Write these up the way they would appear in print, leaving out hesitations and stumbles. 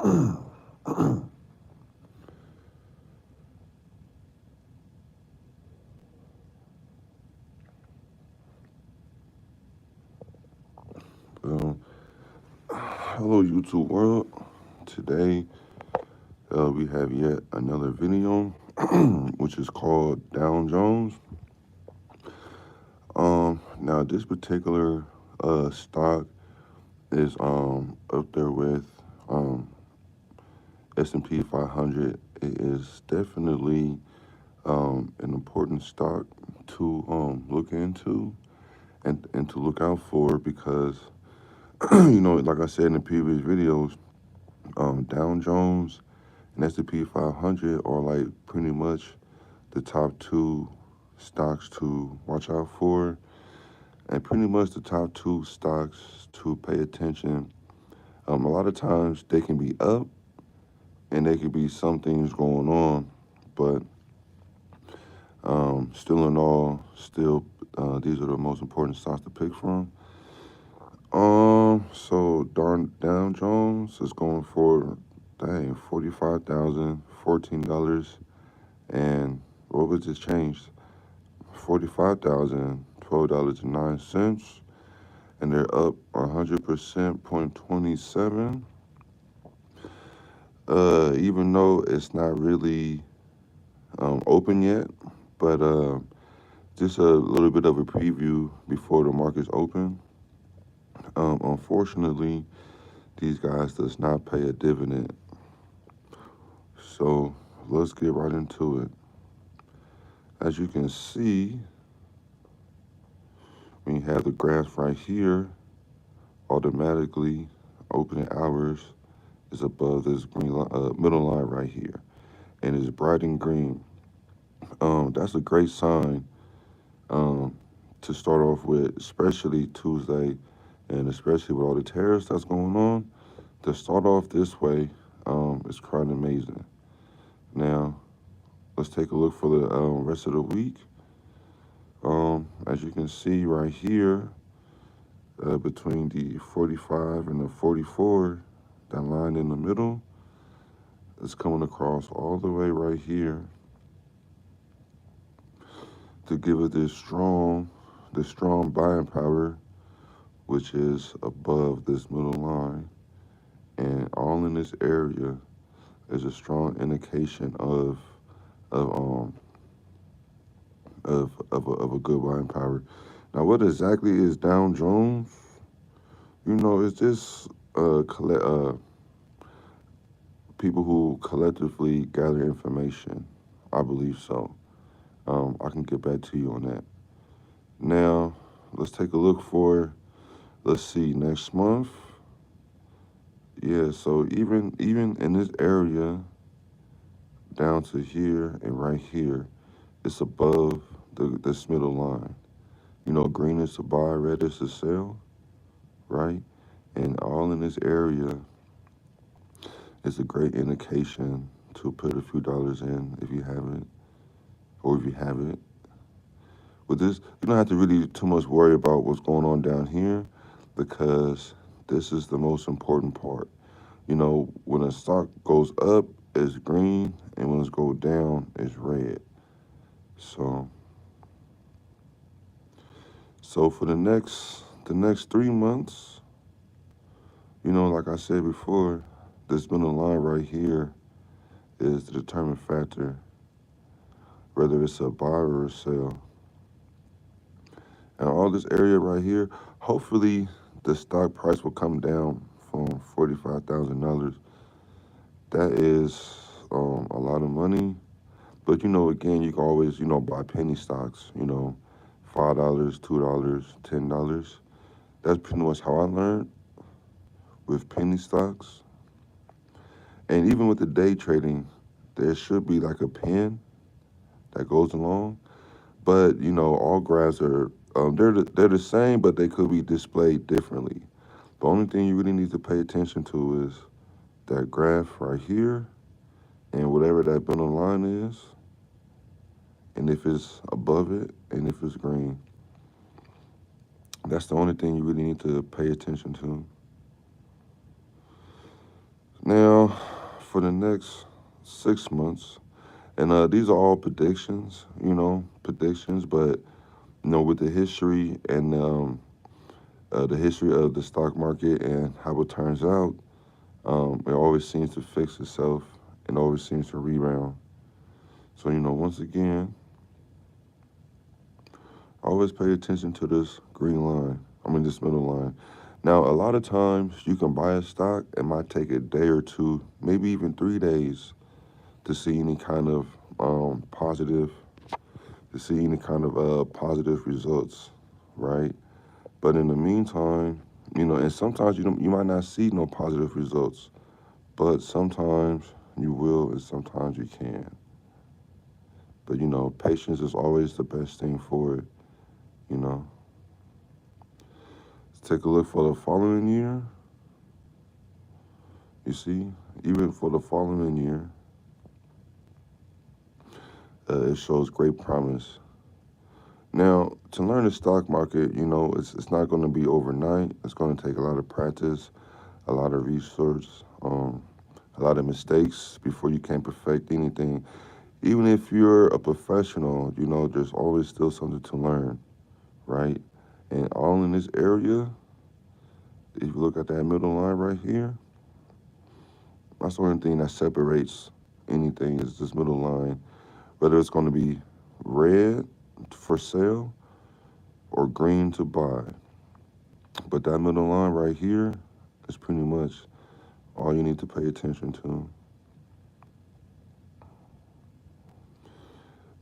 Um, Hello, YouTube world. Today, we have yet another video, which is called Dow Jones. Now this particular stock is up there with um S&P 500. It is definitely an important stock to look into and to look out for because like I said in the previous videos, Dow Jones and S&P 500 are like pretty much the top two stocks to watch out for, and pretty much the top two stocks to pay attention. A lot of times they can be up and they could be some things going on, but still in all, still these are the most important stocks to pick from. So Dow Jones is going for $45,014, and what was this changed? $45,012.09, and they're up 100%, 0.27. Even though it's not really open yet, but just a little bit of a preview before the markets open. Unfortunately, these guys does not pay a dividend. So let's get right into it. As you can see, when you have the graph right here, automatically opening hours is above this middle line right here, and it's bright and green. That's a great sign to start off with, especially Tuesday, and especially with all the tariffs that's going on. To start off this way is quite amazing. Now, let's take a look for the rest of the week. As you can see right here, between the 45 and the 44, that line in the middle is coming across all the way right here to give it this strong buying power, which is above this middle line, and all in this area is a strong indication of a good buying power. Now, what exactly is Dow Jones? It's just people who collectively gather information. I believe so. I can get back to you on that. Now, let's take a look for, let's see, next month. Yeah, so even in this area, down to here and right here, it's above this middle line. Green is to buy, red is to sell, right? And all in this area is a great indication to put a few dollars in if you haven't, or if you have it. With this, you don't have to really too much worry about what's going on down here because this is the most important part. When a stock goes up, it's green, and when it goes down, it's red. So, so for the next 3 months, like I said before, this middle line right here is the determinant factor, whether it's a buy or a sell. And all this area right here, hopefully the stock price will come down from $45,000. That is a lot of money. But again, you can always, buy penny stocks, $5, $2, $10. That's pretty much how I learned with penny stocks. And even with the day trading, there should be like a pin that goes along. But all graphs are they're the same, but they could be displayed differently. The only thing you really need to pay attention to is that graph right here, and whatever that middle line is, and if it's above it, and if it's green. That's the only thing you really need to pay attention to. Now, for the next 6 months, and these are all predictions, predictions, but with the history and the history of the stock market and how it turns out, it always seems to fix itself and always seems to rebound. So, once again, always pay attention to this green line. This middle line. Now, a lot of times you can buy a stock, it might take a day or two, maybe even 3 days to see any kind of positive, positive results, right? But in the meantime, and sometimes you might not see no positive results, but sometimes you will and sometimes you can. But patience is always the best thing for it, you know. Let's take a look for the following year. You see, even for the following year, it shows great promise. Now, to learn the stock market, it's not going to be overnight. It's going to take a lot of practice, a lot of research, a lot of mistakes before you can perfect anything. Even if you're a professional, there's always still something to learn, right? And all in this area, if you look at that middle line right here, that's the only thing that separates anything is this middle line, whether it's going to be red for sale or green to buy. But that middle line right here is pretty much all you need to pay attention to.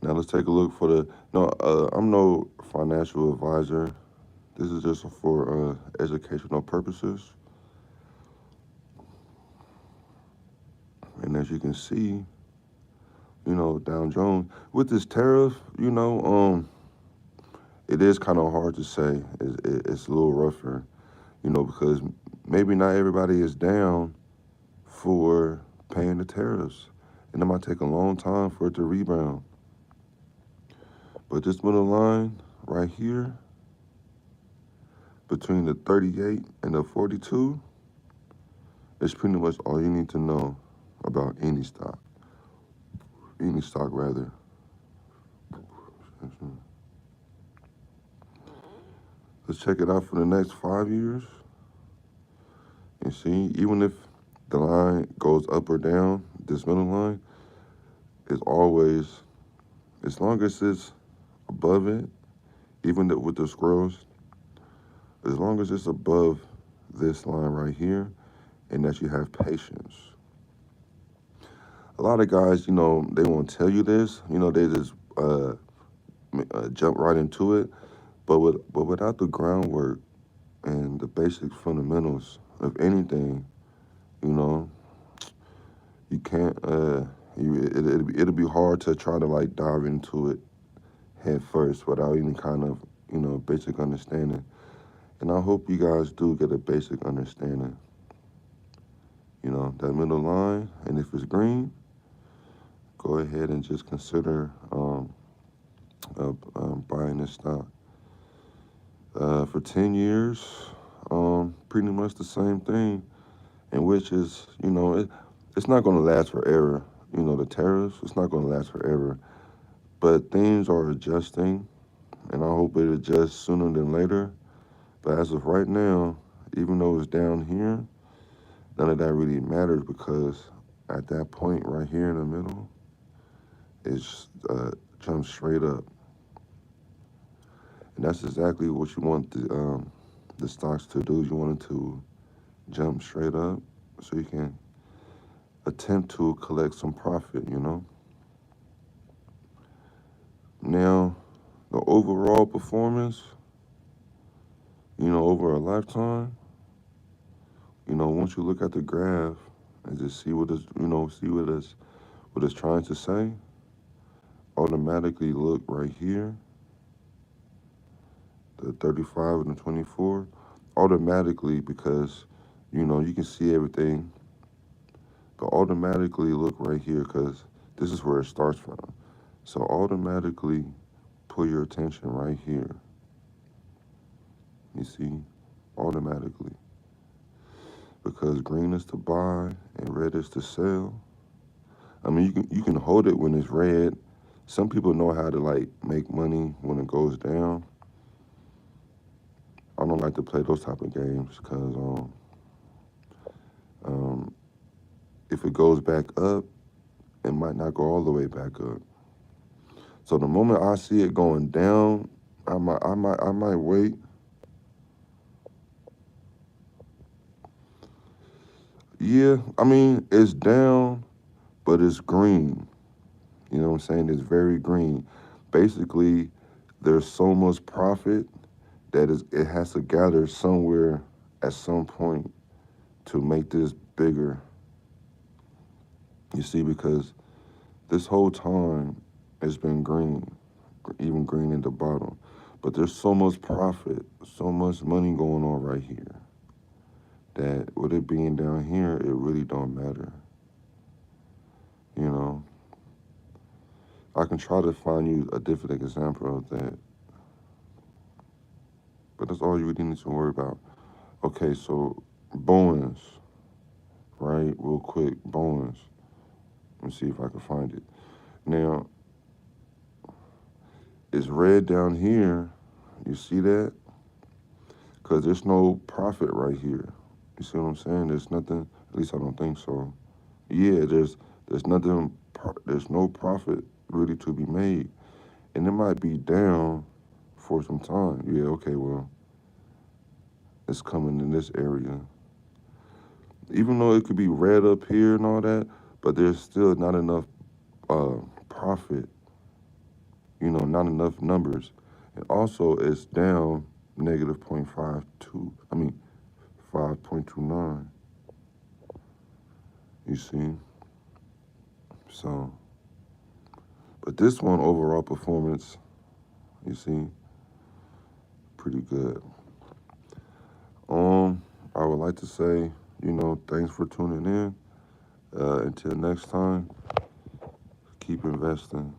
Now let's take a look for the. No, I'm no financial advisor. This is just for educational purposes. And as you can see, Dow Jones with this tariff, it is kind of hard to say. It's a little rougher, because maybe not everybody is down for paying the tariffs, and it might take a long time for it to rebound. But this middle line right here, between the 38 and the 42, is pretty much all you need to know about any stock rather. Let's check it out for the next 5 years. And see, even if the line goes up or down, this middle line is always, as long as it's above it, even with the scrolls, as long as it's above this line right here, and that you have patience. A lot of guys, they won't tell you this. They just jump right into it. But without the groundwork and the basic fundamentals of anything, you know, you can't. It'll be hard to try to like dive into it head first without any kind of basic understanding. And I hope you guys do get a basic understanding. That middle line, and if it's green, go ahead and just consider buying this stock. For 10 years, pretty much the same thing, and which is, it's not going to last forever. The tariffs, it's not going to last forever. But things are adjusting, and I hope it adjusts sooner than later. But as of right now, even though it's down here, none of that really matters because at that point right here in the middle, it's jumps straight up. And that's exactly what you want the stocks to do. You want it to jump straight up so you can attempt to collect some profit, Now, the overall performance, over a lifetime, once you look at the graph and just see what it's trying to say, automatically look right here, the 35 and the 24, automatically because, you can see everything, but automatically look right here because this is where it starts from. So automatically put your attention right here. You see, automatically. because green is to buy and red is to sell. I mean, you can hold it when it's red. Some people know how to like make money when it goes down. I don't like to play those type of games because um, if it goes back up, it might not go all the way back up. So the moment I see it going down, I might wait. Yeah, I mean it's down, but it's green. You know what I'm saying? It's very green. Basically, there's so much profit that it has to gather somewhere at some point to make this bigger. You see, because this whole time it's been green, even green in the bottom. But there's so much profit, so much money going on right here that with it being down here, it really don't matter. You know, I can try to find you a different example of that, but that's all you really need to worry about. Okay, so Bowens, right? Real quick, Bowens. Let me see if I can find it. Now, it's red down here. You see that? Because there's no profit right here. You see what I'm saying? There's nothing. At least I don't think so. Yeah, there's nothing. There's no profit really to be made, and it might be down for some time. Yeah. Okay. Well, it's coming in this area. Even though it could be red up here and all that, but there's still not enough uh, profit. You know, not enough numbers, and also it's down negative 0.52. I mean 5.29. You see, so but this one overall performance, you see, pretty good. Um, I would like to say, thanks for tuning in. Until next time, keep investing.